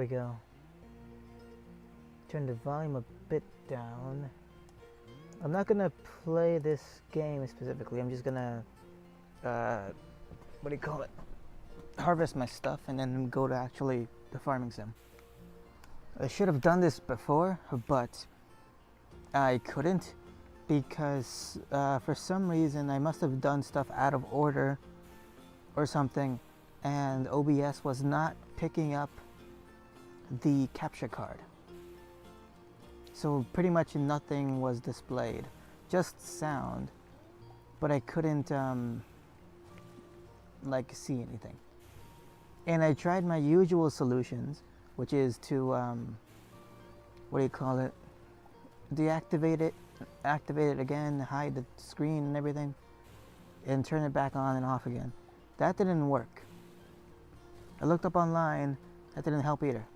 we go. Turn the volume a bit down. I'm not gonna play this game specifically. I'm just gonna, what do you call it? Harvest my stuff and then go to actually the farming sim. I should have done this before, but I couldn't because for some reason I must have done stuff out of order or something, and OBS was not picking up the capture card. So pretty much nothing was displayed, just sound, but I couldn't like see anything. And I tried my usual solutions, which is to what do you call it? Deactivate it, activate it again, hide the screen and everything, and turn it back on and off again. That didn't work. I looked up online, that didn't help either.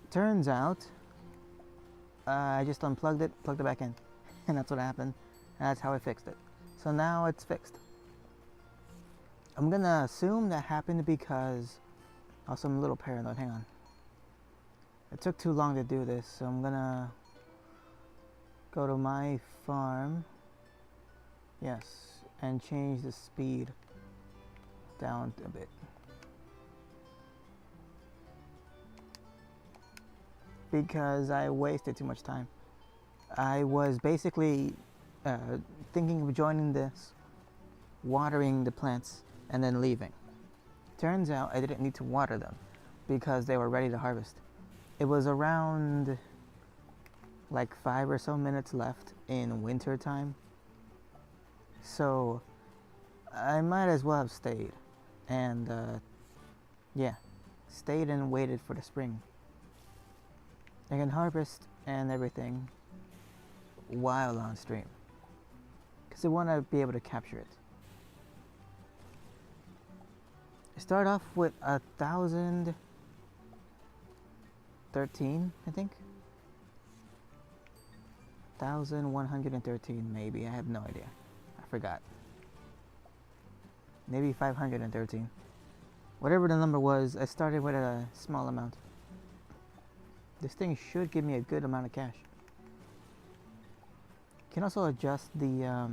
Turns out, I just unplugged it, plugged it back in, and that's what happened, and that's how I fixed it. So now it's fixed. I'm gonna assume that happened because also I'm a little paranoid. Hang on. It took too long to do this, so I'm gonna go to my farm. Yes, and change the speed down a bit. Because I wasted too much time. I was basically thinking of joining this, watering the plants, and then leaving. Turns out I didn't need to water them because they were ready to harvest. It was around like 5 or so minutes left in winter time, so I might as well have stayed and yeah, stayed and waited for the spring. I can harvest and everything while on stream because I want to be able to capture it. I start off with 1,013, I think. 1,113 maybe, I have no idea. I forgot. Maybe 513. Whatever the number was, I started with a small amount. This thing should give me a good amount of cash. You can also adjust the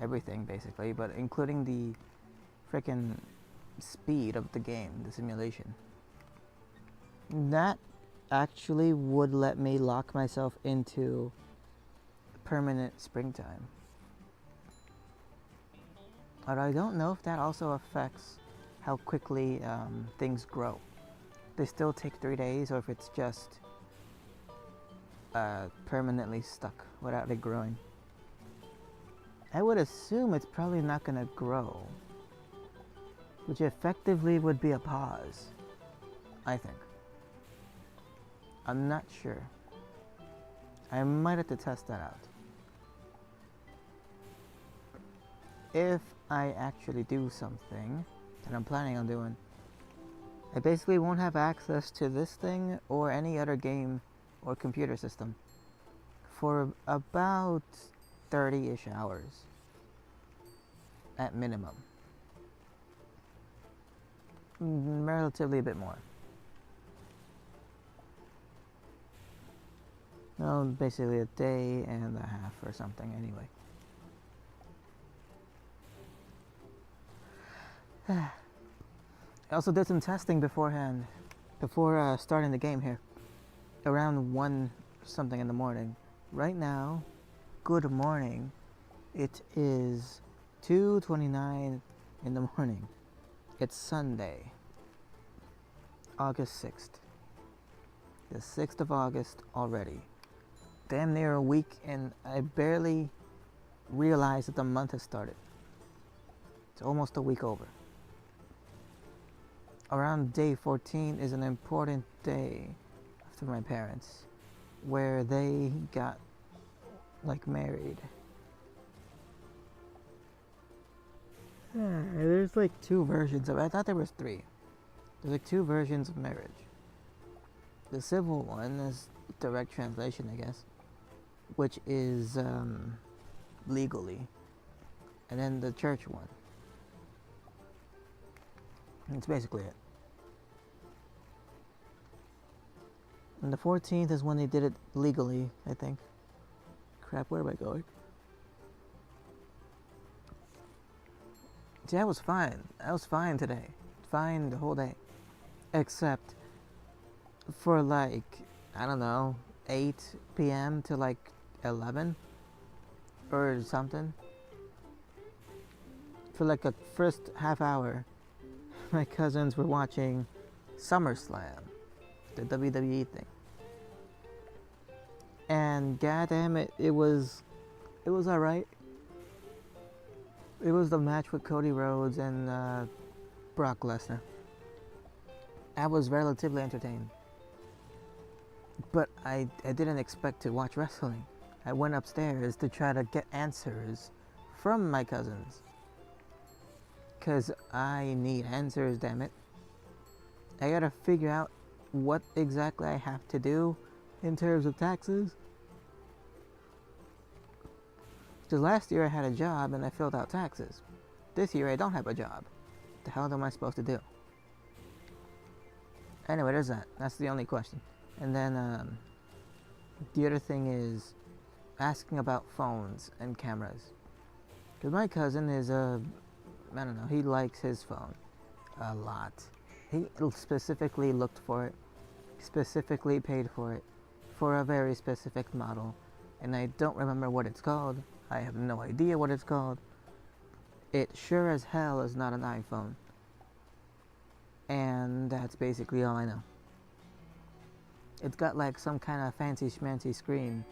everything basically, but including the frickin' speed of the game, the simulation. That actually would let me lock myself into permanent springtime. But I don't know if that also affects how quickly things grow. They still take 3 days, or if it's just permanently stuck without it growing. I would assume it's probably not gonna grow, which effectively would be a pause, I think. I'm not sure. I might have to test that out. If I actually do something that I'm planning on doing, I basically won't have access to this thing or any other game or computer system for about 30-ish hours at minimum. Relatively a bit more. No, basically a day and a half or something anyway. I also did some testing beforehand, before starting the game here, around 1 something in the morning. Right now, good morning, it is 2:29 in the morning. It's Sunday, August 6th. The 6th of August already. Damn near a week, and I barely realized that the month has started. It's almost a week over. Around day 14 is an important day for my parents, where they got like married. There's like 2 versions of it. I thought there was 3. There's like 2 versions of marriage. The civil one is direct translation, I guess, which is legally, and then the church one. That's basically it. And the 14th is when they did it legally, I think. Crap, where am I going? See, I was fine. I was fine today. Fine the whole day. Except for like, I don't know, 8 p.m. to like 11 or something. For like a first half hour, my cousins were watching SummerSlam, the WWE thing. And goddamn it, it was alright. It was the match with Cody Rhodes and Brock Lesnar. I was relatively entertained. But I didn't expect to watch wrestling. I went upstairs to try to get answers from my cousins. Because I need answers, damn it. I gotta figure out what exactly I have to do in terms of taxes. Because last year I had a job and I filled out taxes. This year I don't have a job. What the hell am I supposed to do? Anyway, there's that. That's the only question. And then the other thing is asking about phones and cameras. Because my cousin is I don't know, he likes his phone a lot. He specifically looked for it, specifically paid for it, for a very specific model. And I don't remember what it's called. I have no idea what it's called. It sure as hell is not an iPhone. And that's basically all I know. It's got like some kind of fancy schmancy screen.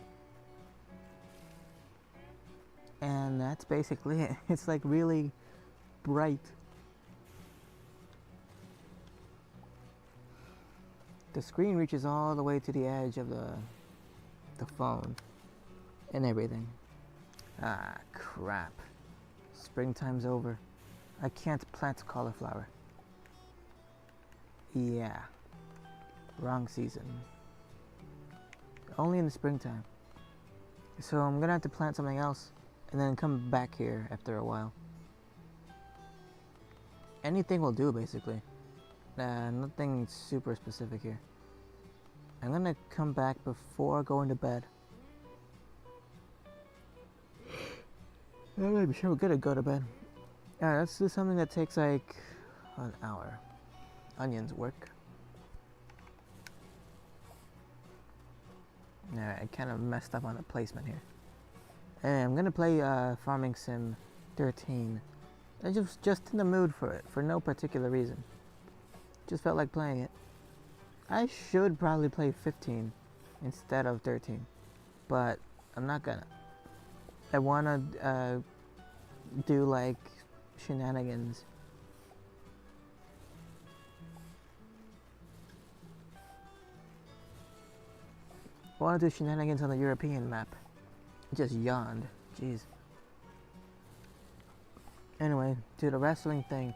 And that's basically it. It's like really bright. The screen reaches all the way to the edge of the phone and everything. Ah, crap. Springtime's over. I can't plant cauliflower. Yeah. Wrong season. Only in the springtime. So I'm gonna have to plant something else and then come back here after a while. Anything will do, basically. Nothing super specific here. I'm gonna come back before going to bed. I'm sure we're gonna go to bed. Alright, let's do something that takes like an hour. Onions work. Alright, I kind of messed up on the placement here. Hey, I'm gonna play Farming Sim 13. I was just in the mood for it, for no particular reason. Just felt like playing it. I should probably play 15 instead of 13, but I'm not gonna. I wanna do like shenanigans. I wanna do shenanigans on the European map. I just yawned. Jeez. Anyway, to the wrestling thing.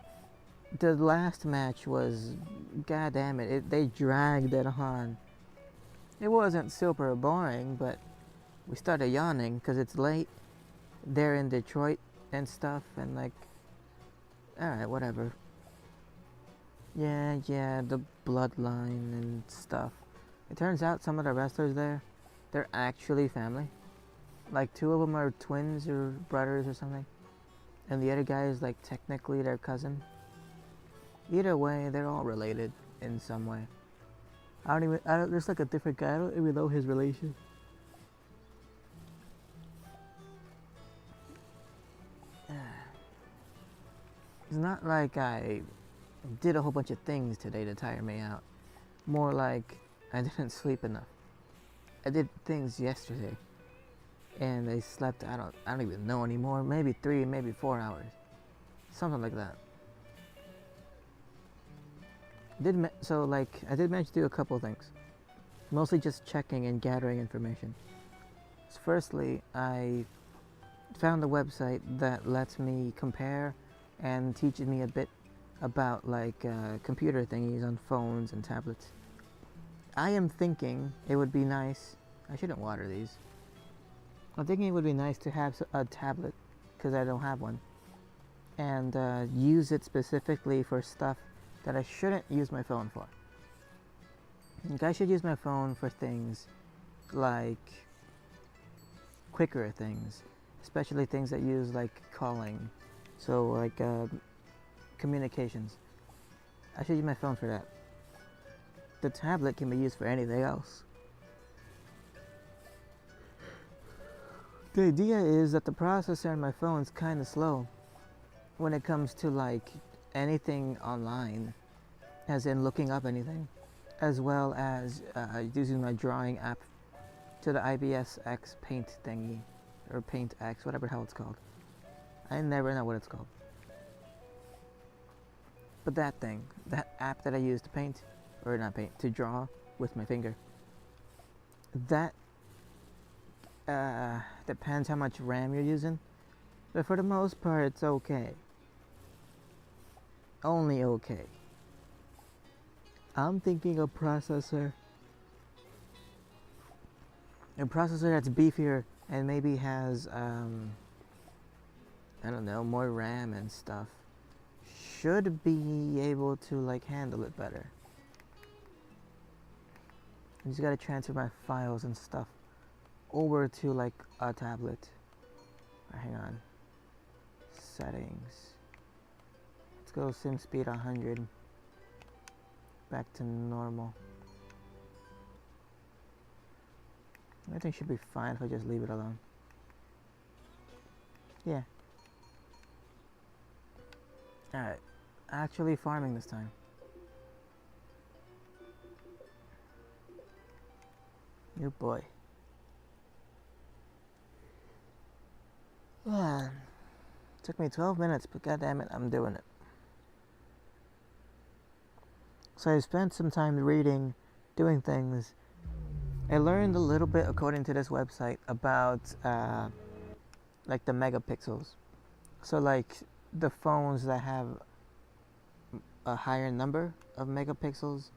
The last match was, god damn it, they dragged it on. It wasn't super boring, but we started yawning because it's late. They're in Detroit and stuff, and like, alright, whatever. Yeah, the bloodline and stuff. It turns out some of the wrestlers there, they're actually family. Like 2 of them are twins or brothers or something. And the other guy is like technically their cousin. Either way, they're all related in some way. There's like a different guy, I don't even know his relation. It's not like I did a whole bunch of things today to tire me out. More like I didn't sleep enough. I did things yesterday. And I slept, I don't even know anymore, maybe 3, maybe 4 hours. Something like that. So like, I did manage to do a couple of things. Mostly just checking and gathering information. So firstly, I found a website that lets me compare and teaches me a bit about like computer thingies on phones and tablets. I am thinking it would be nice, I shouldn't water these. I'm thinking it would be nice to have a tablet, because I don't have one, and use it specifically for stuff that I shouldn't use my phone for. Like, I should use my phone for things like quicker things, especially things that use like calling, so like communications. I should use my phone for that. The tablet can be used for anything else. The idea is that the processor in my phone is kind of slow when it comes to like anything online, as in looking up anything, as well as using my drawing app to the IBSX Paint thingy, or Paint X, whatever the hell it's called. I never know what it's called. But that thing, that app that I use to paint, or not paint, to draw with my finger, that depends how much RAM you're using, but for the most part it's okay. Only okay. I'm thinking a processor that's beefier and maybe has I don't know, more RAM and stuff should be able to like handle it better. I just gotta transfer my files and stuff over to like a tablet. Hang on. Settings. Let's go sim speed 100. Back to normal. Everything should be fine if I just leave it alone. Yeah. Alright. Actually farming this time. New boy. Man. Took me 12 minutes, but goddammit, I'm doing it. So I spent some time reading, doing things. I learned a little bit, according to this website, about like the megapixels. So like the phones that have a higher number of megapixels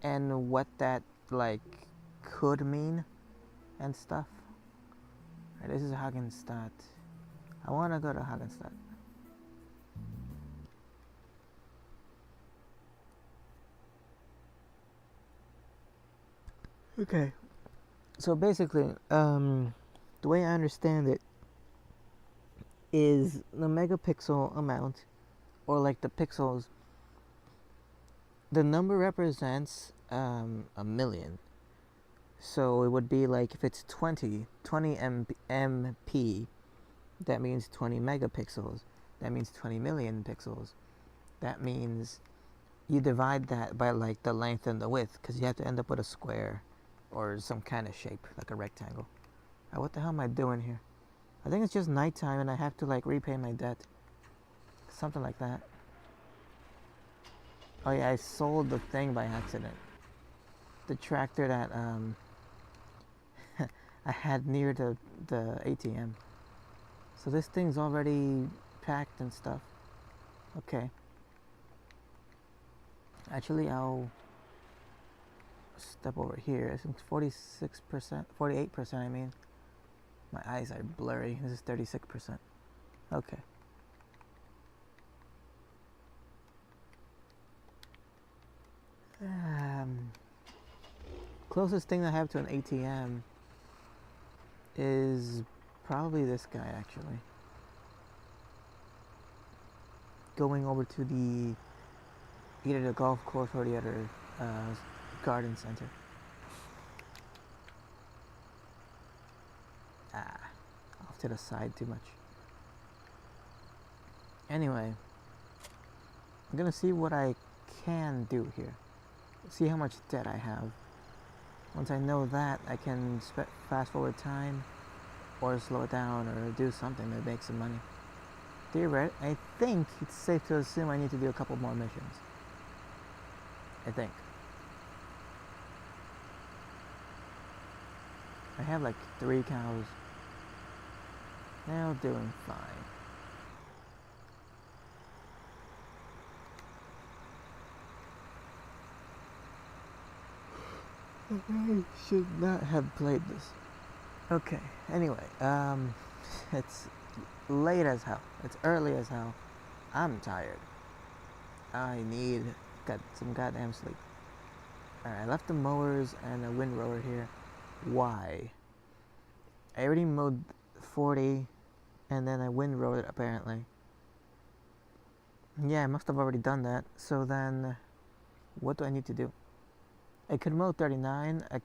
and what that like could mean and stuff. Right, this is Hagenstadt. I want to go to Hagenstadt. Okay. So basically, the way I understand it is the megapixel amount, or like the pixels, the number represents a million. So it would be like if it's 20 MP, that means 20 megapixels. That means 20 million pixels. That means you divide that by like the length and the width, because you have to end up with a square or some kind of shape, like a rectangle. What the hell am I doing here? I think it's just nighttime and I have to like repay my debt. Something like that. Oh yeah, I sold the thing by accident. The tractor that I had near the ATM. So this thing's already packed and stuff. Okay. Actually, I'll step over here. I think 46%, 48%, I mean. My eyes are blurry. This is 36%. Okay. Closest thing I have to an ATM is probably this guy, actually. Going over to either the golf course or the other garden center. Off to the side too much. Anyway, I'm gonna see what I can do here. See how much debt I have. Once I know that, I can fast forward time, or slow it down, or do something to make some money. Theoretically, I think it's safe to assume I need to do a couple more missions. I think. I have like 3 cows. Now doing fine. I should not have played this. Okay, anyway, it's late as hell. It's early as hell. I'm tired. I need some goddamn sleep. Alright, I left the mowers and a windrower here. Why? I already mowed 40 and then I windrowed it apparently. Yeah, I must have already done that. So then, what do I need to do? I could mow 39. I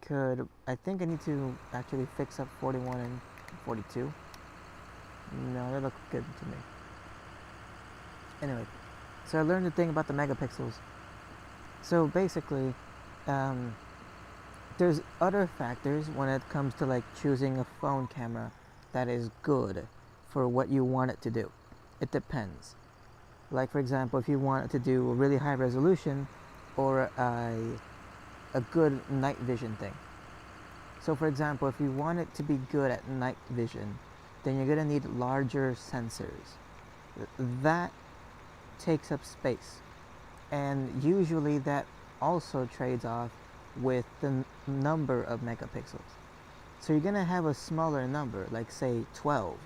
think I need to actually fix up 41 and 42. No, they look good to me. Anyway, so I learned a thing about the megapixels. So basically, there's other factors when it comes to like choosing a phone camera that is good for what you want it to do. It depends. Like for example, if you want it to do a really high resolution or a good night vision thing. So for example, if you want it to be good at night vision, then you're gonna need larger sensors. That takes up space. And usually that also trades off with the number of megapixels. So you're gonna have a smaller number, like say 12,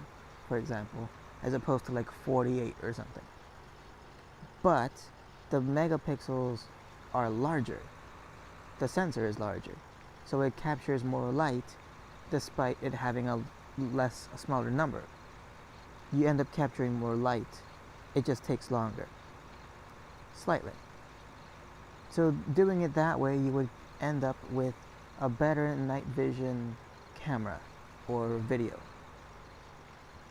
for example, as opposed to like 48 or something. But the megapixels are larger. The sensor is larger. So it captures more light despite it having a smaller number. You end up capturing more light. It just takes longer. Slightly. So doing it that way, you would end up with a better night vision camera or video.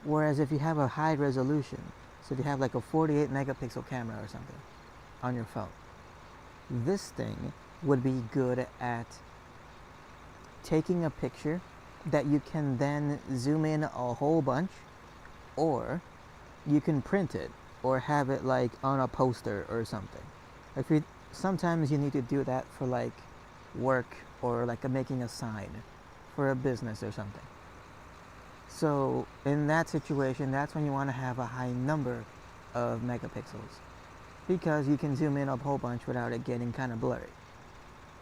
Whereas if you have a high resolution, so if you have like a 48 megapixel camera or something on your phone, this thing would be good at taking a picture that you can then zoom in a whole bunch, or you can print it or have it like on a poster or something. Sometimes you need to do that for like work or like making a sign for a business or something. So in that situation, that's when you want to have a high number of megapixels, because you can zoom in a whole bunch without it getting kind of blurry.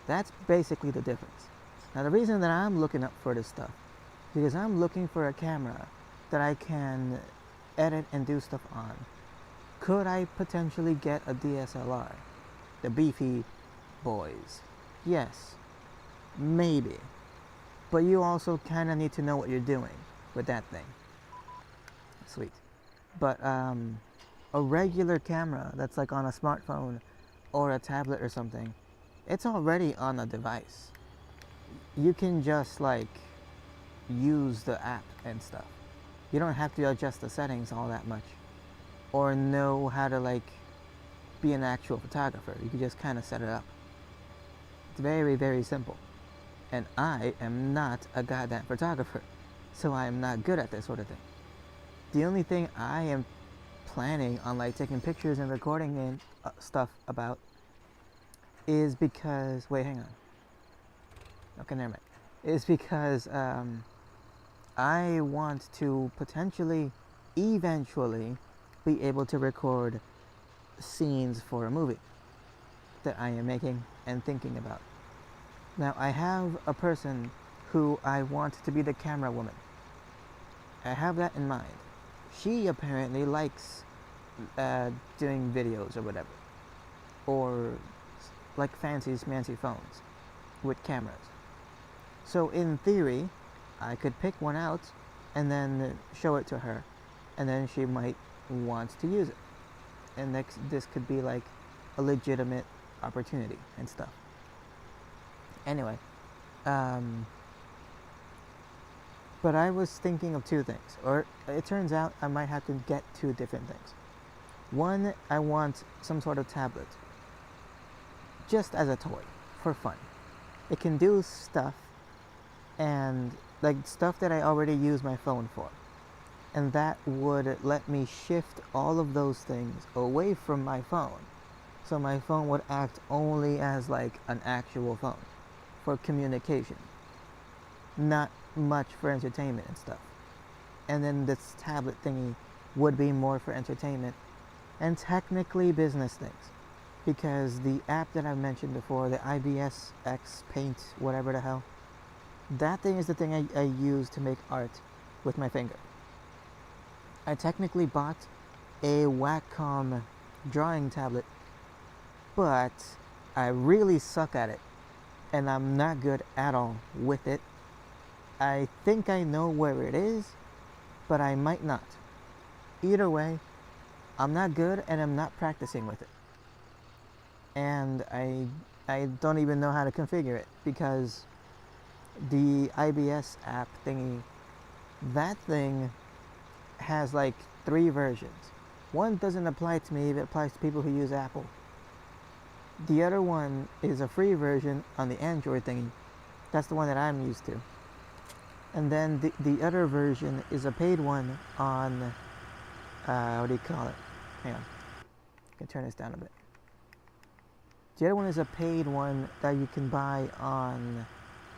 That's basically the difference. Now the reason that I'm looking up for this stuff, because I'm looking for a camera that I can edit and do stuff on. Could I potentially get a DSLR? The beefy boys. Yes, maybe. But you also kind of need to know what you're doing with that thing. Sweet. But a regular camera that's like on a smartphone or a tablet or something, it's already on a device. You can just like use the app and stuff. You don't have to adjust the settings all that much or know how to like be an actual photographer. You can just kind of set it up. It's very, very simple. And I am not a goddamn photographer, so I am not good at this sort of thing. The only thing I am planning on like taking pictures and recording and stuff about is because, wait, hang on. Okay, never mind. Is because I want to potentially, eventually, be able to record scenes for a movie that I am making and thinking about. Now, I have a person who I want to be the camera woman. I have that in mind. She apparently likes doing videos or whatever, or like fancy smancy phones with cameras. So in theory, I could pick one out and then show it to her, and then she might want to use it. And this could be like a legitimate opportunity and stuff. Anyway, but I was thinking of two things, or it turns out I might have to get two different things. One, I want some sort of tablet, just as a toy, for fun. It can do stuff, and like stuff that I already use my phone for. And that would let me shift all of those things away from my phone. So my phone would act only as like an actual phone for communication, not much for entertainment and stuff. And then this tablet thingy would be more for entertainment and technically business things, because the app that I mentioned before, the IBSX Paint, whatever the hell, that thing is the thing I use to make art with my finger. I technically bought a Wacom drawing tablet, but I really suck at it. and I'm not good at all with it. I think I know where it is, but I might not. Either way, I'm not good and I'm not practicing with it. And I don't even know how to configure it because the IBS app thingy, that thing has like 3 versions. One doesn't apply to me, it applies to people who use Apple. The other one is a free version on the Android thingy. That's the one that I'm used to. And then the other version is a paid one on, what do you call it? Hang on. I can turn this down a bit. The other one is a paid one that you can buy on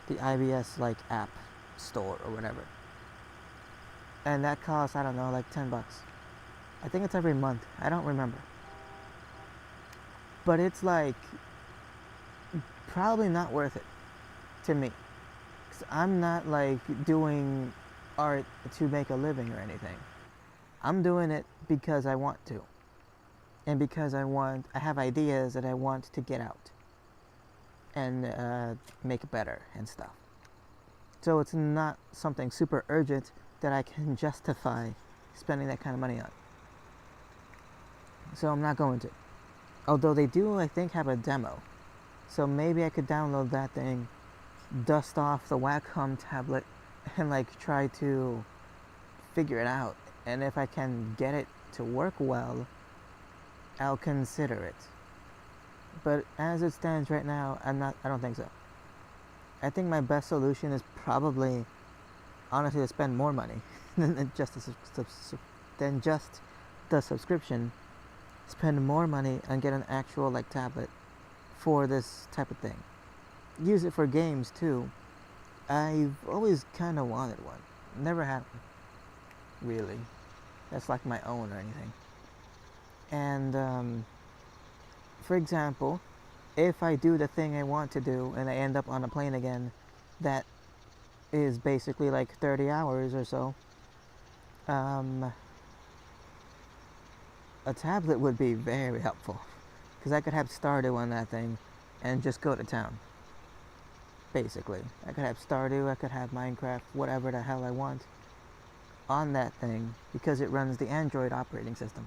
the IBS like app store or whatever. And that costs, I don't know, like $10. I think it's every month. I don't remember. But it's like probably not worth it to me. 'Cause I'm not like doing art to make a living or anything. I'm doing it because I want to. And because I have ideas that I want to get out and make better and stuff. So it's not something super urgent that I can justify spending that kind of money on. So I'm not going to. Although they do, I think, have a demo. So maybe I could download that thing, dust off the Wacom tablet, and like try to figure it out. And if I can get it to work well, I'll consider it. But as it stands right now, I don't think so. I think my best solution is probably, honestly, to spend more money than just the subscription. Spend more money and get an actual like tablet for this type of thing. Use it for games too. I've always kind of wanted one. Never had one, really. That's like my own or anything. And for example, if I do the thing I want to do and I end up on a plane again, that is basically like 30 hours or so, a tablet would be very helpful because I could have Stardew on that thing and just go to town. Basically, I could have Stardew, I could have Minecraft, whatever the hell I want on that thing because it runs the Android operating system,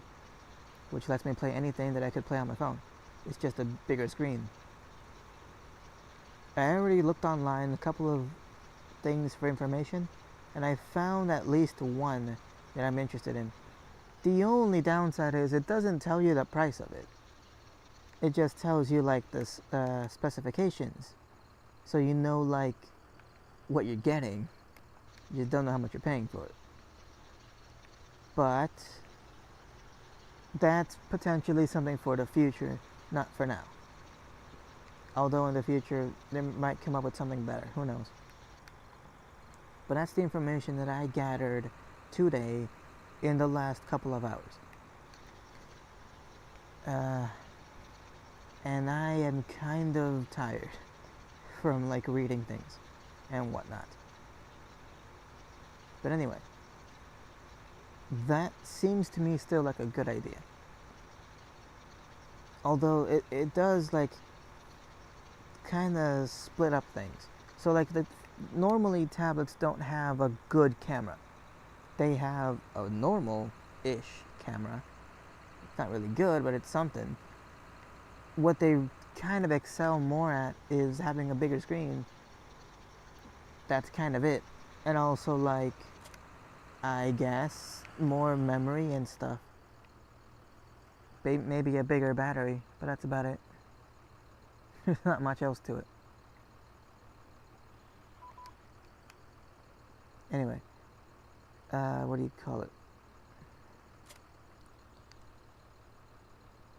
which lets me play anything that I could play on my phone. It's just a bigger screen. I already looked online a couple of things for information, and I found at least one that I'm interested in. The only downside is it doesn't tell you the price of it. It just tells you like the specifications, so you know like what you're getting. You don't know how much you're paying for it. But that's potentially something for the future, not for now. Although in the future they might come up with something better, who knows. But that's the information that I gathered today in the last couple of hours. And I am kind of tired from like reading things and whatnot. But anyway, that seems to me still like a good idea. Although it does like kind of split up things. So like normally tablets don't have a good camera. They have a normal-ish camera. It's not really good, but it's something. What they kind of excel more at is having a bigger screen. That's kind of it. And also like, I guess, more memory and stuff. Maybe a bigger battery, but that's about it. There's not much else to it. Anyway, what do you call it?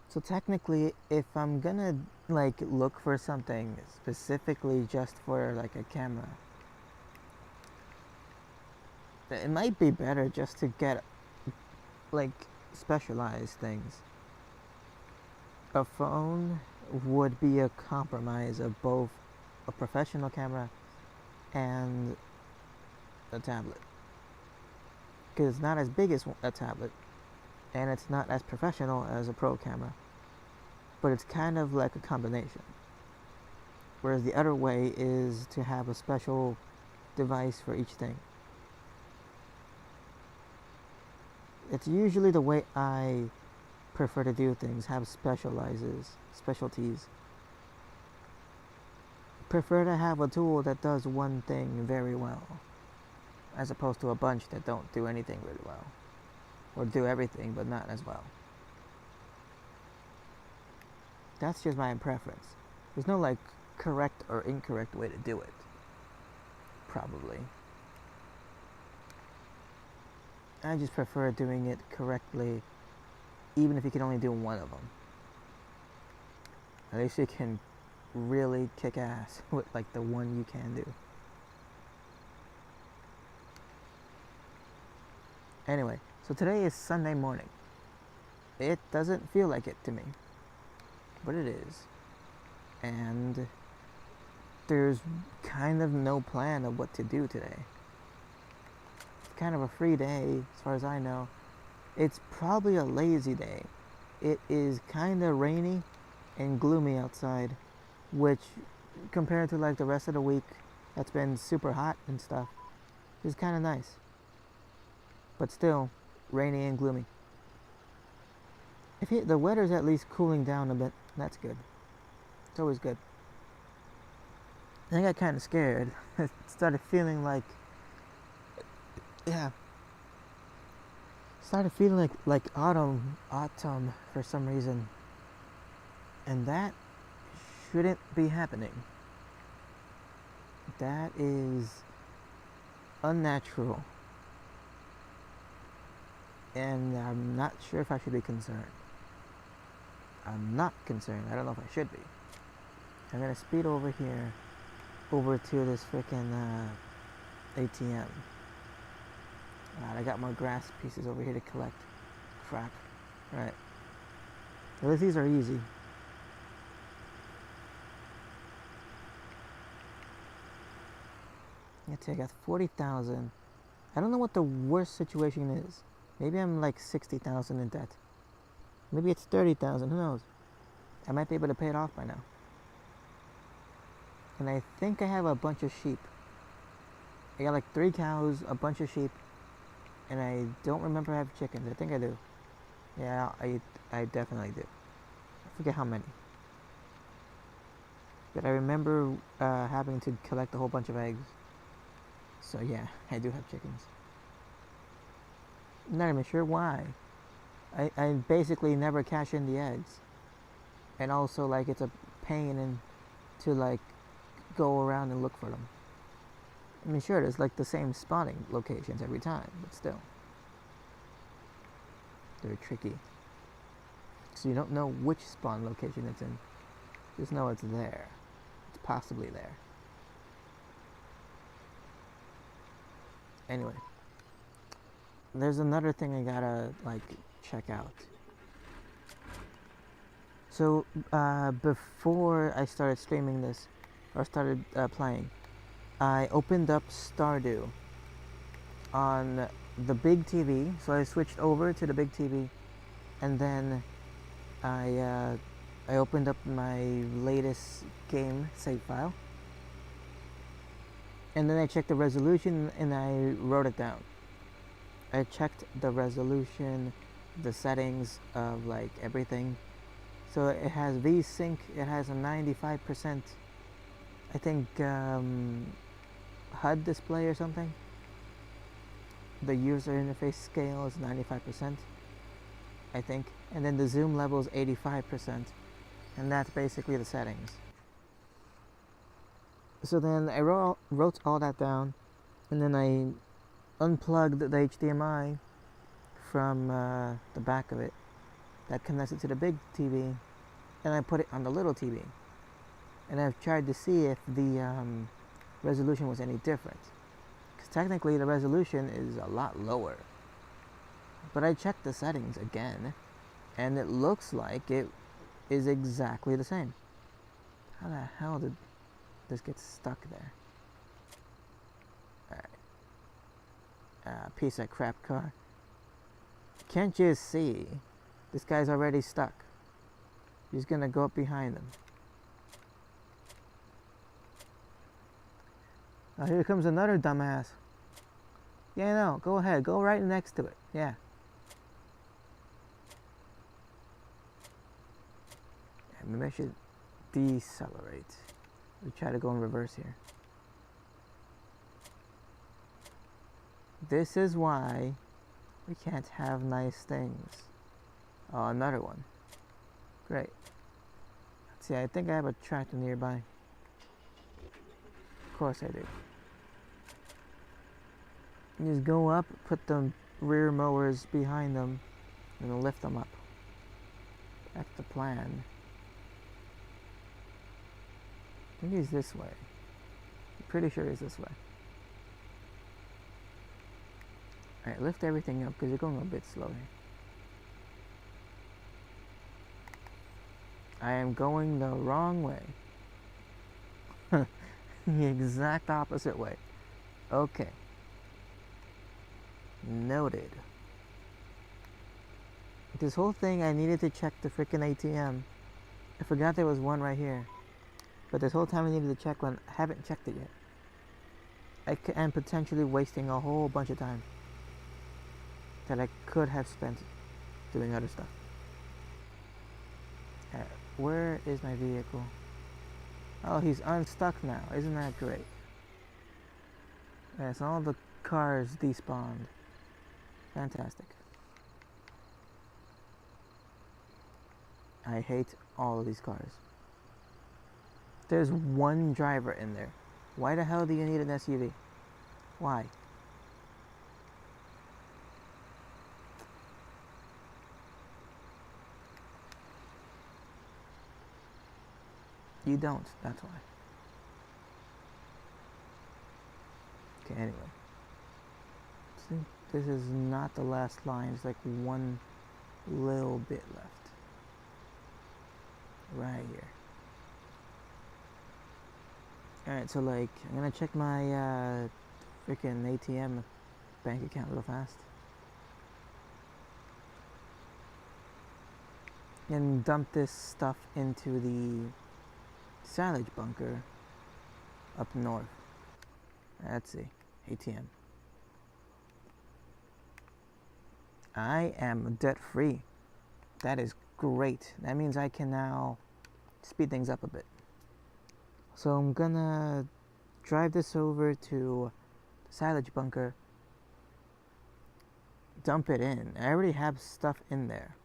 So technically, if I'm gonna like look for something specifically just for like a camera, it might be better just to get like specialized things. A phone would be a compromise of both a professional camera and a tablet, because it's not as big as a tablet and it's not as professional as a pro camera, but it's kind of like a combination. Whereas the other way is to have a special device for each thing. It's usually the way I prefer to do things, have specialties. Prefer to have a tool that does one thing very well, as opposed to a bunch that don't do anything really well, or do everything but not as well. That's just my preference. There's no like correct or incorrect way to do it, probably. I just prefer doing it correctly, even if you can only do one of them. At least you can really kick ass with like the one you can do. Anyway, so today is Sunday morning. It doesn't feel like it to me, but it is. And there's kind of no plan of what to do today. It's kind of a free day, as far as I know. It's probably a lazy day. It is kind of rainy and gloomy outside, which compared to like the rest of the week that's been super hot and stuff is kind of nice. But still, rainy and gloomy. The weather's at least cooling down a bit, that's good. It's always good. I got kind of scared. It started feeling like, started feeling like autumn for some reason. And that shouldn't be happening. That is unnatural. And I'm not sure if I should be concerned. I'm not concerned. I don't know if I should be. I'm gonna speed over here, over to this freaking ATM. I got more grass pieces over here to collect. Crap. Right. At least these are easy. I got 40,000. I don't know what the worst situation is. Maybe I'm like 60,000 in debt. Maybe it's 30,000. Who knows? I might be able to pay it off by now. And I think I have a bunch of sheep. I got like 3 cows, a bunch of sheep, and I don't remember I have chickens. I think I do. Yeah, I definitely do. I forget how many. But I remember having to collect a whole bunch of eggs. So yeah, I do have chickens. I'm not even sure why. I basically never cash in the eggs. And also like it's a pain to like go around and look for them. I mean sure, there's like the same spawning locations every time, but still. They're tricky. So you don't know which spawn location it's in. Just know it's there. It's possibly there. Anyway. There's another thing I gotta like check out. So before I started streaming this, or started playing, I opened up Stardew on the big TV. So I switched over to the big TV, and then I opened up my latest game save file, and then I checked the resolution and I wrote it down. I checked the resolution, the settings of like everything. So it has VSync, it has a 95%, I think, HUD display or something. The user interface scale is 95%, I think. And then the zoom level is 85%. And that's basically the settings. So then I wrote all that down, and then I unplugged the HDMI from the back of it that connects it to the big TV, and I put it on the little TV. And I've tried to see if the resolution was any different, because technically the resolution is a lot lower. But I checked the settings again, and it looks like it is exactly the same. How the hell did this get stuck there? Alright. Piece of crap car. Can't you see? This guy's already stuck. He's gonna go up behind him. Oh, here comes another dumbass. Yeah, no, go ahead. Go right next to it. Yeah. Maybe I should decelerate. We try to go in reverse here. This is why we can't have nice things. Oh, another one. Great. Let's see, I think I have a tractor nearby. Of course I do. You just go up, put the rear mowers behind them, and lift them up. That's the plan. I think he's this way. I'm pretty sure he's this way. Alright, lift everything up because you're going a bit slow here. I am going the wrong way. The exact opposite way. Okay. Noted. This whole thing, I needed to check the freaking ATM. I forgot there was one right here. But this whole time I needed to check one. I haven't checked it yet. I am potentially wasting a whole bunch of time that I could have spent doing other stuff. Where is my vehicle? Oh, he's unstuck now. Isn't that great? Yes, all the cars despawned. Fantastic. I hate all of these cars. There's one driver in there. Why the hell do you need an SUV? Why? You don't, that's why. Okay, anyway. See, this is not the last line. It's like one little bit left. Right here. Alright, so like, I'm gonna check my freaking ATM bank account real fast. And dump this stuff into the silage bunker up north. Let's see. ATM. I am debt free. That is great. That means I can now speed things up a bit. So I'm gonna drive this over to the silage bunker, dump it in. I already have stuff in there,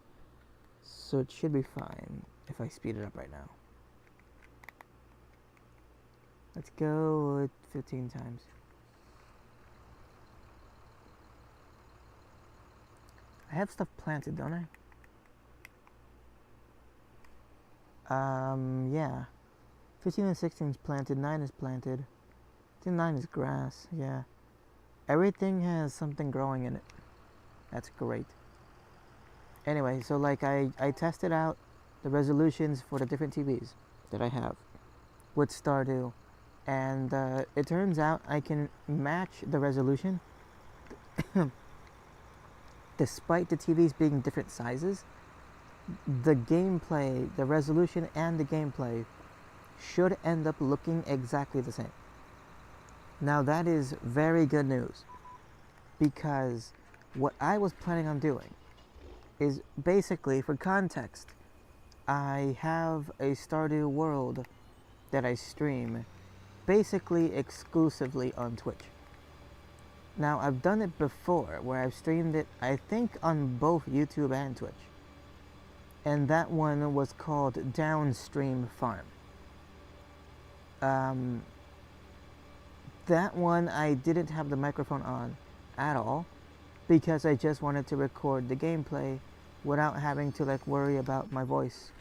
so it should be fine if I speed it up right now. Let's go 15 times. I have stuff planted, don't I? Yeah. 15 and 16 is planted, 9 is planted. I think 9 is grass, yeah. Everything has something growing in it. That's great. Anyway, so like I tested out the resolutions for the different TVs that I have with Stardew. And it turns out I can match the resolution despite the TVs being different sizes. The gameplay, the resolution and the gameplay should end up looking exactly the same. Now that is very good news, because what I was planning on doing is basically, for context, I have a Stardew world that I stream basically exclusively on Twitch. Now I've done it before where I've streamed it, I think, on both YouTube and Twitch. And that one was called Downstream Farm. That one I didn't have the microphone on at all because I just wanted to record the gameplay without having to like worry about my voice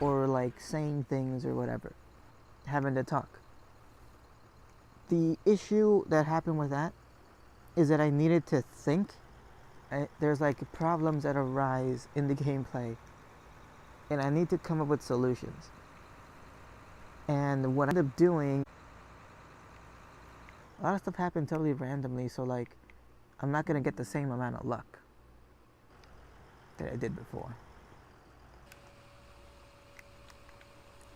or like saying things or whatever, having to talk. The issue that happened with that is that I needed to think. There's like problems that arise in the gameplay and I need to come up with solutions. And what I ended up doing, a lot of stuff happened totally randomly, so like I'm not gonna get the same amount of luck that I did before.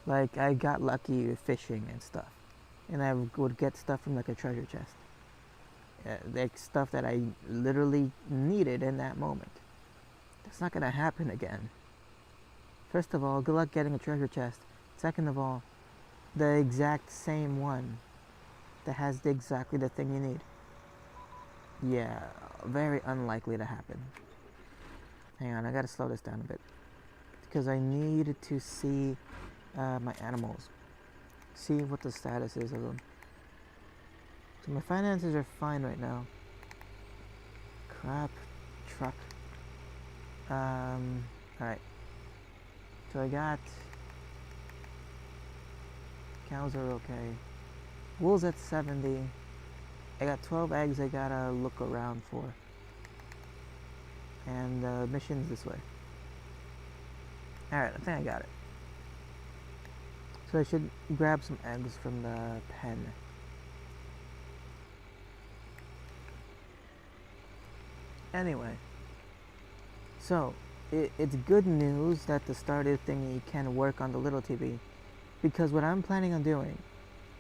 Like I got lucky with fishing and stuff. and I would get stuff from like a treasure chest. Like stuff that I literally needed in that moment. That's not gonna happen again. First of all, good luck getting a treasure chest. Second of all, the exact same one that has exactly the thing you need. Yeah, very unlikely to happen. Hang on, I gotta slow this down a bit. Because I need to see my animals. See what the status is of them. So my finances are fine right now. Crap. Truck. Alright. So I got... Cows are okay. Wool's at 70. I got 12 eggs I gotta look around for. And missions this way. Alright, I think I got it. So I should grab some eggs from the pen. Anyway. So, it's good news that the starter thingy can work on the little TV. Because what I'm planning on doing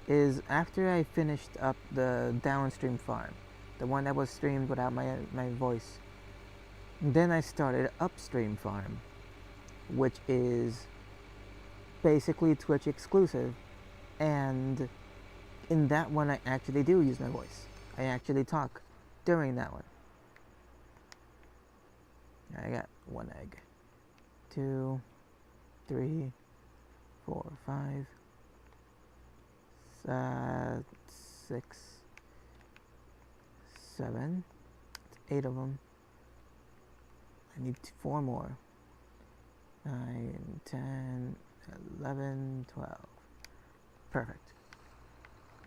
is after I finished up the downstream farm, the one that was streamed without my voice, then I started upstream farm, which is basically Twitch exclusive, and in that one I actually do use my voice. I actually talk during that one. I got 1 egg. 2, 3, 4, 5, 6, 7. That's 8 of them. I need 4 more. 9, 10, 11, 12. Perfect.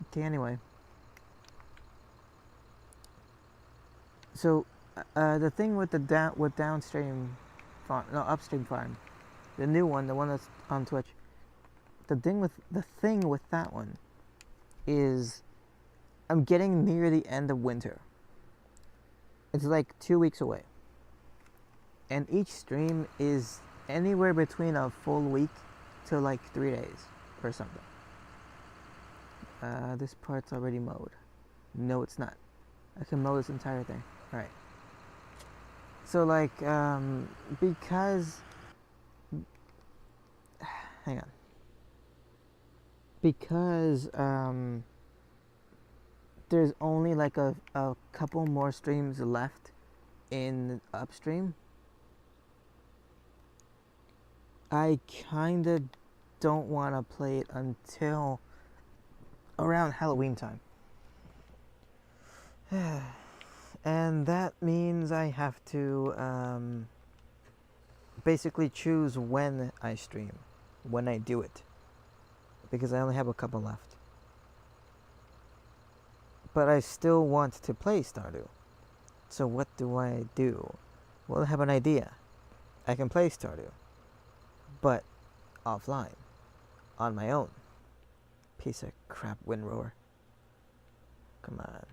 Okay, anyway. So, the thing with the downstream farm, no, upstream farm, the new one, the one that's on Twitch, the thing with that one is I'm getting near the end of winter. It's like 2 weeks away. And each stream is anywhere between a full week to like 3 days or something. This part's already mowed. No, it's not. I can mow this entire thing. Alright. So like, because... Hang on. Because, there's only like a couple more streams left in upstream, I kinda don't want to play it until around Halloween time. And that means I have to basically choose when I stream, when I do it, because I only have a couple left. But I still want to play Stardew. So what do I do? Well, I have an idea. I can play Stardew, but offline, on my own. Piece of crap windrower. Come on.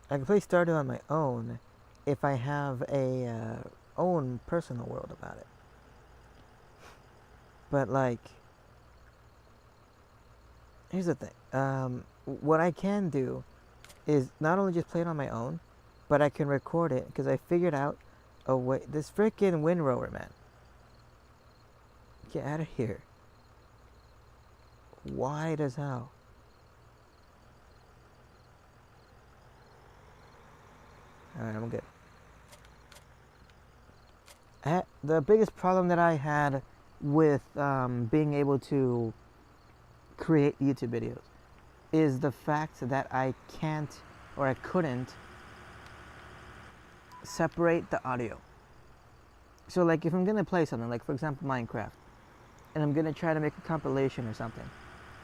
I can play Stardew on my own if I have a own personal world about it. But like, here's the thing. What I can do is not only just play it on my own, but I can record it because I figured out a way. This freaking windrower, man. Get out of here. Wide as hell. Alright, I'm good. The biggest problem that I had with being able to create YouTube videos is the fact that I can't, or I couldn't, separate the audio. So like if I'm gonna play something, like for example Minecraft, and I'm gonna try to make a compilation or something,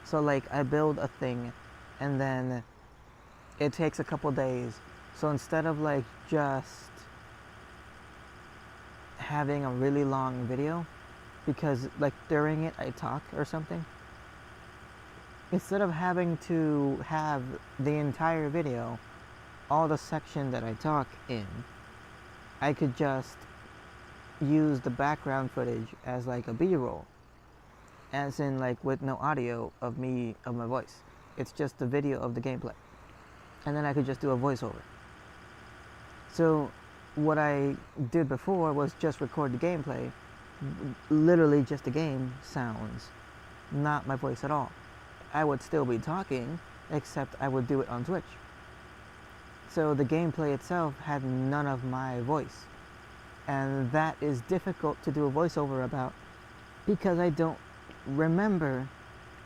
so like I build a thing and then it takes a couple days, so instead of like just having a really long video, because like during it I talk or something, instead of having to have the entire video, all the section that I talk in, I could just use the background footage as like a B-roll. as in like with no audio of me, of my voice. It's just the video of the gameplay. And then I could just do a voiceover. So what I did before was just record the gameplay, literally just the game sounds, not my voice at all. I would still be talking, except I would do it on Twitch. So the gameplay itself had none of my voice. And that is difficult to do a voiceover about because I don't remember,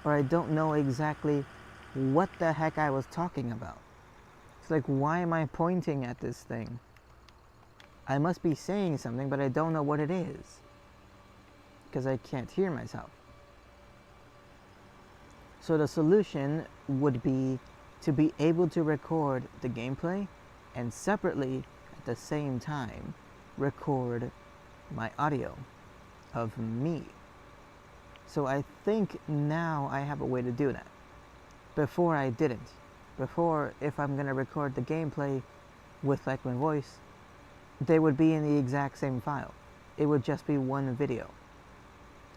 or I don't know exactly what the heck I was talking about. It's like, why am I pointing at this thing? I must be saying something, but I don't know what it is because I can't hear myself. So the solution would be to be able to record the gameplay and separately at the same time record my audio of me. So I think now I have a way to do that. Before I didn't. Before, if I'm gonna record the gameplay with like my voice, they would be in the exact same file. It would just be one video.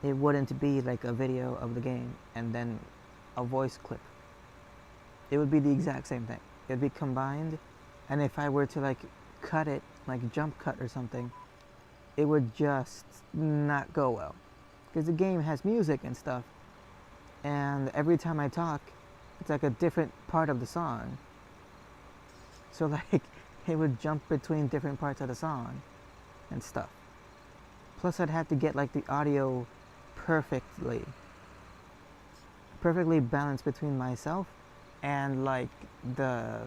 It wouldn't be like a video of the game and then a voice clip. It would be the exact same thing. It would be combined, and if I were to like cut it, like jump cut or something, it would just not go well. Because the game has music and stuff, and every time I talk, it's like a different part of the song. So like, it would jump between different parts of the song and stuff. Plus I'd have to get like the audio perfectly balanced between myself and like the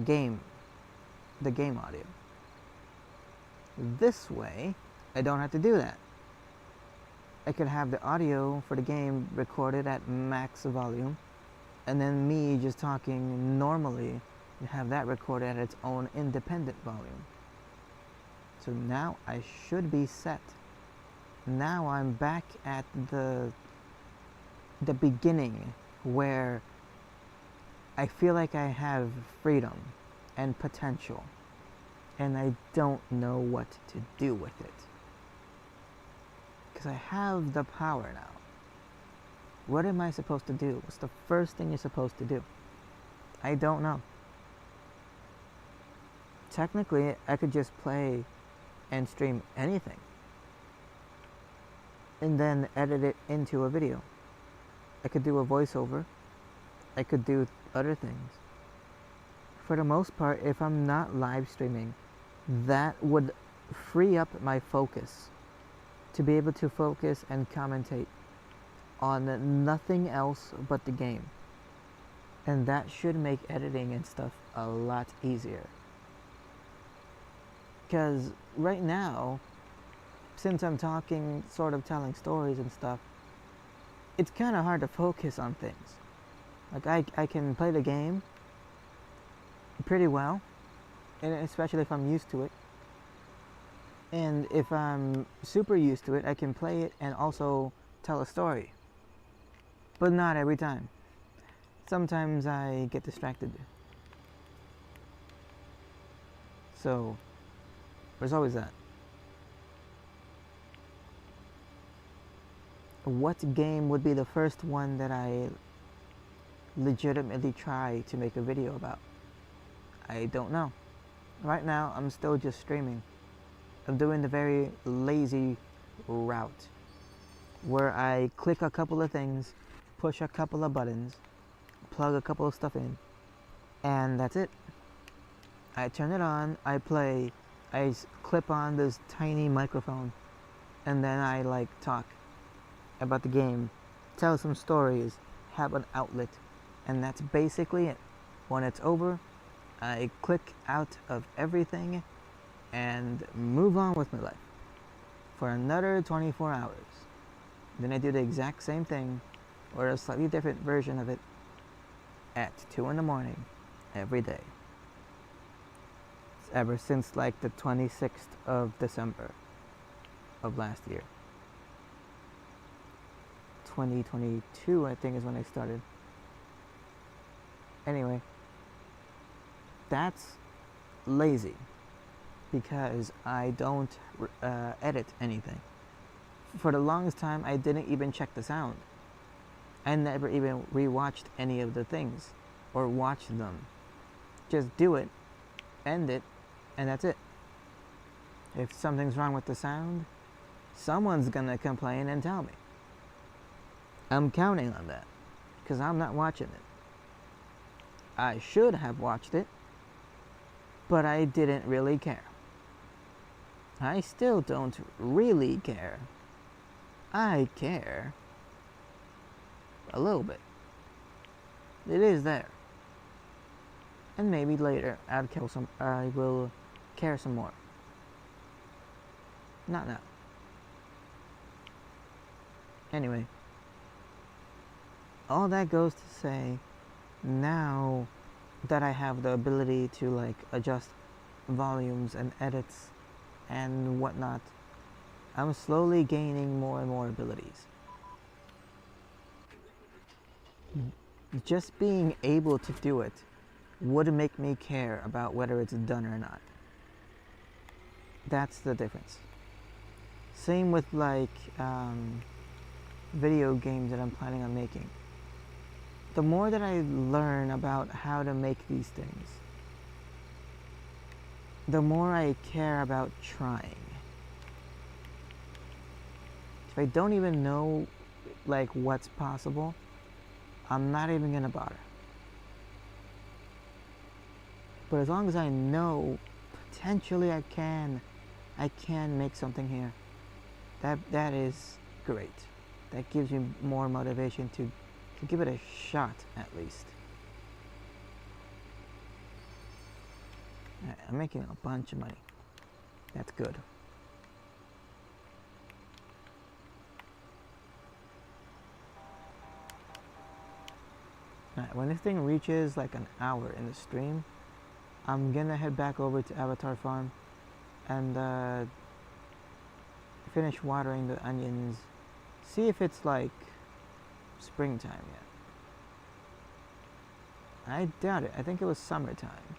game audio. This way, I don't have to do that. I could have the audio for the game recorded at max volume, and then me just talking normally and have that recorded at its own independent volume. So now I should be set. Now I'm back at the beginning where I feel like I have freedom and potential, and I don't know what to do with it. Because I have the power now. What am I supposed to do? What's the first thing you're supposed to do? I don't know. Technically, I could just play and stream anything and then edit it into a video. I could do a voiceover. I could do other things. For the most part, if I'm not live streaming, that would free up my focus to be able to focus and commentate on nothing else but the game. And that should make editing and stuff a lot easier. Because right now, since I'm talking, sort of telling stories and stuff, it's kind of hard to focus on things. Like I can play the game pretty well, and especially if I'm used to it. And if I'm super used to it, I can play it and also tell a story. But not every time. Sometimes I get distracted. So, there's always that. What game would be the first one that I legitimately try to make a video about? I don't know. Right now, I'm still just streaming. I'm doing the very lazy route where I click a couple of things, push a couple of buttons, plug a couple of stuff in, and that's it. I turn it on, I play, I clip on this tiny microphone, and then I like talk about the game, tell some stories, have an outlet, and that's basically it. When it's over, I click out of everything and move on with my life for another 24 hours. Then I do the exact same thing, or a slightly different version of it, at 2 in the morning every day. Ever since like the 26th of December of last year. 2022, I think, is when I started. Anyway, that's lazy because I don't edit anything. for the longest time, I didn't even check the sound. I never even rewatched any of the things or watched them. Just do it, end it, and that's it. If something's wrong with the sound, someone's gonna complain and tell me. I'm counting on that, because I'm not watching it. I should have watched it, but I didn't really care. I still don't really care. I care a little bit. It is there. And maybe later I will care some more. Not now. Anyway, all that goes to say, now that I have the ability to like adjust volumes and edits and whatnot, I'm slowly gaining more and more abilities. Just being able to do it would make me care about whether it's done or not. That's the difference. Same with like video games that I'm planning on making. The more that I learn about how to make these things, the more I care about trying. If I don't even know like what's possible, I'm not even gonna bother. But as long as I know potentially I can make something here, that is great. That gives me more motivation to give it a shot at least. Alright, I'm making a bunch of money. That's good. Alright, when this thing reaches like an hour in the stream, I'm gonna head back over to Avatar Farm and finish watering the onions. See if it's like springtime yet. I doubt it. I think it was summertime.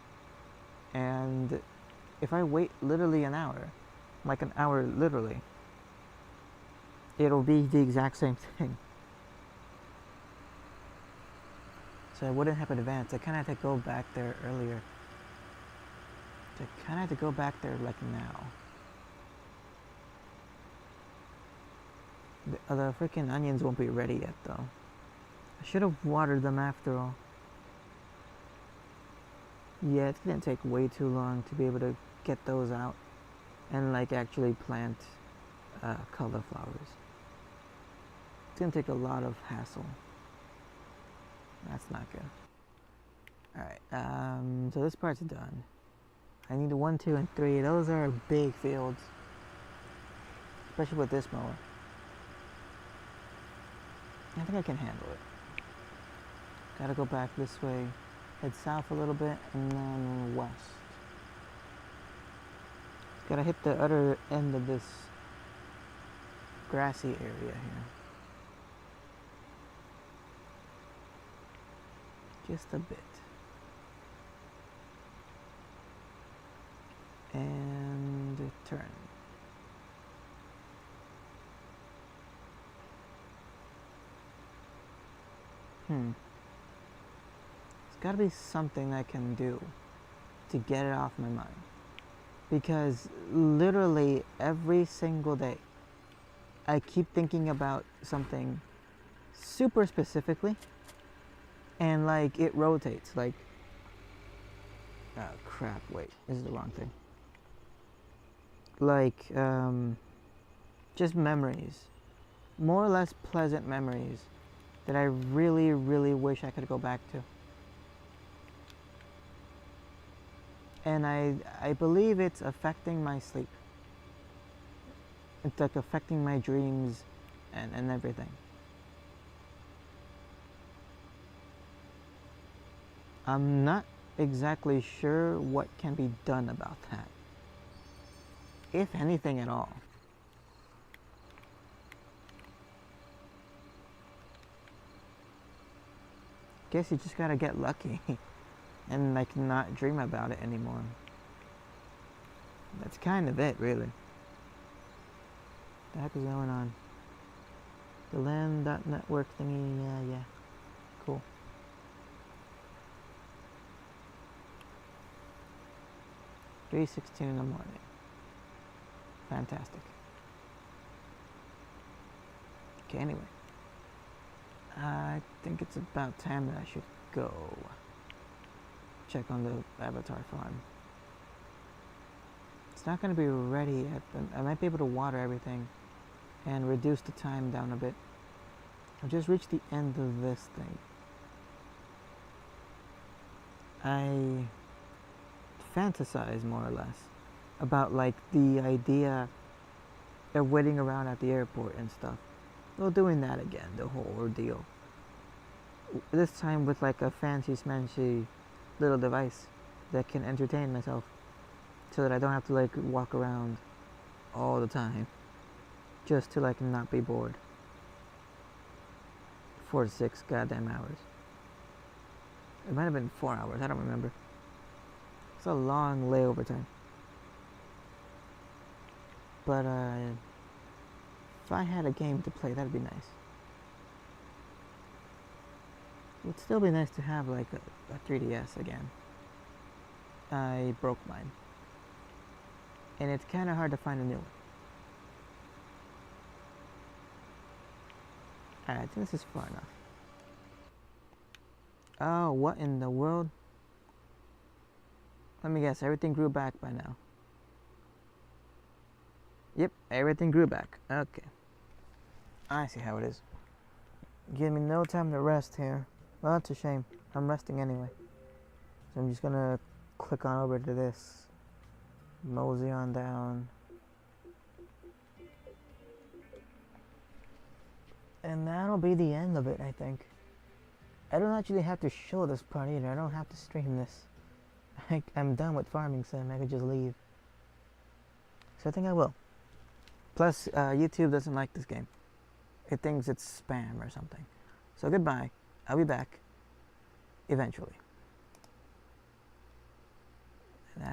And if I wait literally an hour, like an hour literally, it'll be the exact same thing. So I wouldn't have an advance. I kind of had to go back there earlier. I kind of had to go back there like now. The freaking onions won't be ready yet though. I should have watered them after all. Yeah, it's gonna take way too long to be able to get those out and like actually plant cauliflowers. It's gonna take a lot of hassle. That's not good. Alright, so this part's done. I need 1, 2, and 3. Those are big fields. Especially with this mower. I think I can handle it. Gotta go back this way. Head south a little bit and then west. Gotta hit the other end of this grassy area here. Just a bit. And turn. There's gotta be something I can do to get it off my mind. Because literally every single day, I keep thinking about something super specifically, and like it rotates. Like, oh crap, wait, this is the wrong thing. Like, just memories, more or less pleasant memories that I really, really wish I could go back to. And I believe it's affecting my sleep. It's like affecting my dreams and everything. I'm not exactly sure what can be done about that. If anything at all. Guess you just gotta get lucky. And like not dream about it anymore. That's kind of it, really. What the heck is going on? The LAN.network thingy, yeah. Cool. "3:16 in the morning. Fantastic. Okay, anyway. I think it's about time that I should go check on the avatar farm. It's not going to be ready yet, but I might be able to water everything and reduce the time down a bit. I've just reached the end of this thing. I fantasize more or less about like the idea of waiting around at the airport and stuff. Well, doing that again, the whole ordeal. This time with like a fancy smancy little device that can entertain myself so that I don't have to like walk around all the time just to like not be bored for 6 goddamn hours. It might have been 4 hours, I don't remember. It's a long layover time. But if I had a game to play, that'd be nice. It would still be nice to have like a 3DS again. I broke mine. And it's kind of hard to find a new one. Alright, I think this is far enough. Oh, what in the world? Let me guess, everything grew back by now. Yep, everything grew back. Okay. I see how it is. Give me no time to rest here. Well, that's a shame. I'm resting anyway. So I'm just gonna click on over to this. Mosey on down. And that'll be the end of it, I think. I don't actually have to show this part either. I don't have to stream this. I'm done with farming sim. I could just leave. So I think I will. Plus, YouTube doesn't like this game. It thinks it's spam or something. So goodbye. I'll be back eventually.